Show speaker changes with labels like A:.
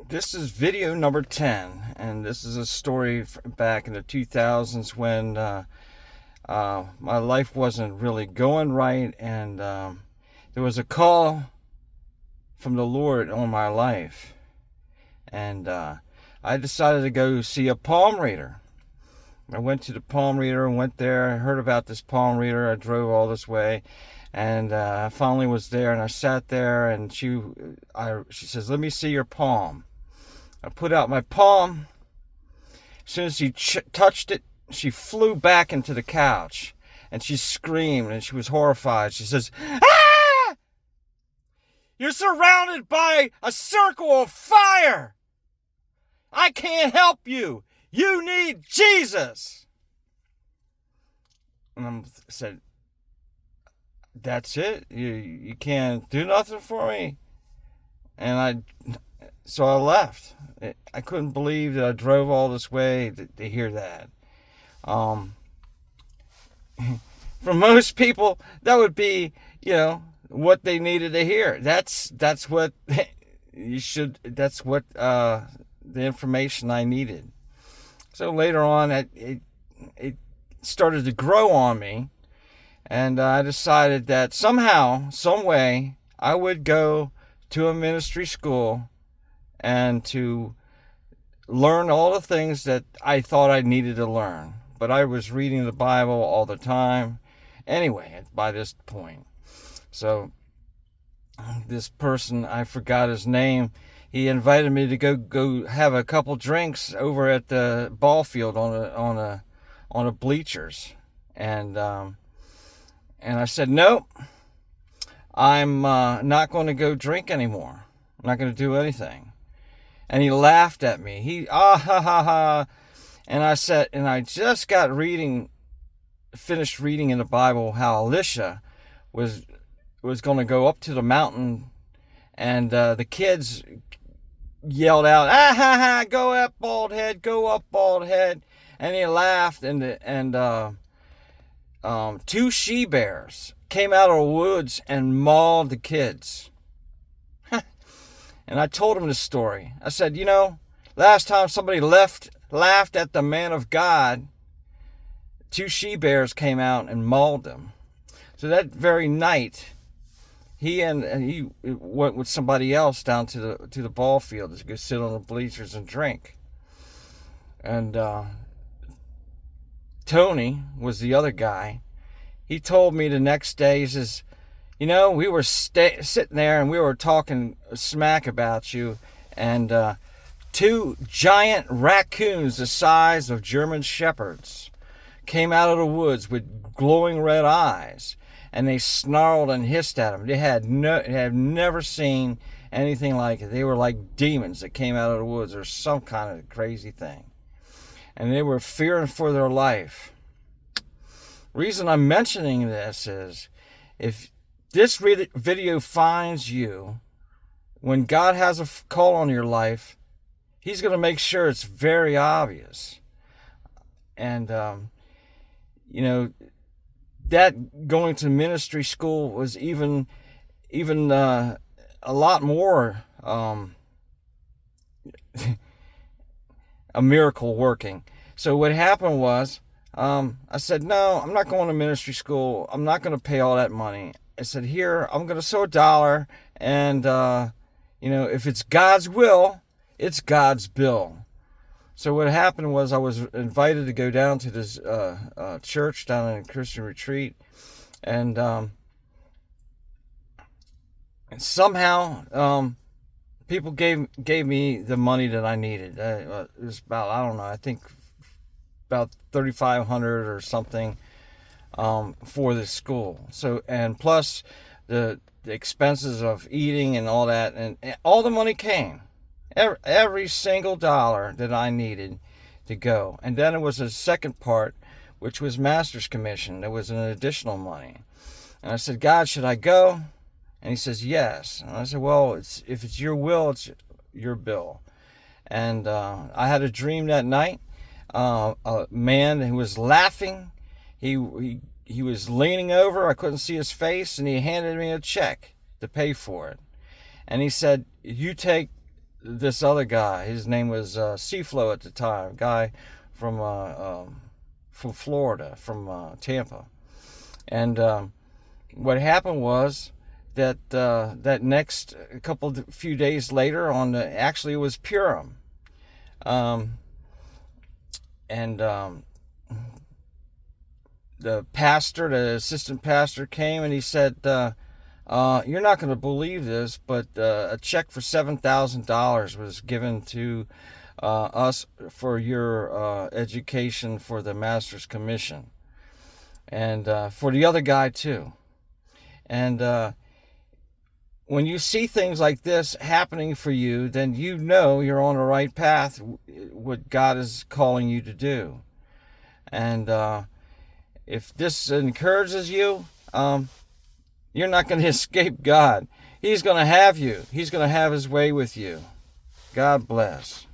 A: This is video number 10, and this is a story back in the 2000s when my life wasn't really going right, and there was a call from the Lord on my life, and I decided to go see a palm reader. I went to the palm reader and went there. I heard about this palm reader. I drove all this way, and I finally was there, and I sat there, and she says, "Let me see your palm." I put out my palm. As soon as she touched it, she flew back into the couch, and she screamed, and she was horrified. She says, "Ah! You're surrounded by a circle of fire. I can't help you. You need Jesus." And I said, "That's it? You can't do nothing for me?" And so I left. I couldn't believe that I drove all this way to hear that. For most people, that would be, what they needed to hear. That's what you should. That's what the information I needed. So later on, it started to grow on me, and I decided that somehow, some way, I would go to a ministry school and to learn all the things that I thought I needed to learn. But I was reading the Bible all the time anyway by this point. So this person, I forgot his name, he invited me to go have a couple drinks over at the ball field on a bleachers, and I said, "Nope, I'm not going to go drink anymore. I'm not going to do anything." And he laughed at me. Ha ha ha. And I said, and I just got finished reading in the Bible how Elisha was going to go up to the mountain, and the kids yelled out, "Ah ha ha, go up, bald head, go up, bald head." And he laughed, and two she-bears came out of the woods and mauled the kids. And I told him this story. I said, last time somebody laughed at the man of God, two she-bears came out and mauled him. So that very night, he went with somebody else down to the ball field to go sit on the bleachers and drink. And Tony was the other guy. He told me the next day, he says, we were sitting there and we were talking smack about you, and two giant raccoons the size of German Shepards came out of the woods with glowing red eyes, and they snarled and hissed at him. They had never seen anything like it. They were like demons that came out of the woods or some kind of crazy thing. And they were fearing for their life. Reason I'm mentioning this is, if this video finds you when God has a call on your life, He's going to make sure it's very obvious. And, that going to ministry school was even a lot more a miracle working. So what happened was, I said, "No, I'm not going to ministry school. I'm not going to pay all that money." I said, "Here, I'm going to sow $1, and, if it's God's will, it's God's bill." So what happened was, I was invited to go down to this church down in a Christian retreat, and somehow people gave me the money that I needed. It was about, I don't know, I think about $3,500 or something for the school. So, and plus the expenses of eating and all that, and all the money came. Every single dollar that I needed to go. And then it was a second part, which was master's commission. There was an additional money. And I said, "God, should I go?" And He says, "Yes." And I said, "Well, if it's your will, it's your bill." And I had a dream that night. A man who was laughing, he was leaning over. I couldn't see his face, and he handed me a check to pay for it. And he said, "You take this other guy. His name was Seaflow at the time, guy from Florida, from Tampa. And what happened was that that next few days later, actually it was Purim, and the assistant pastor came and he said, "You're not going to believe this, but a check for $7,000 was given to us for your education for the Master's Commission, and for the other guy too." And when you see things like this happening for you, then you know you're on the right path, what God is calling you to do. And if this encourages you, you're not going to escape God. He's going to have you. He's going to have his way with you. God bless.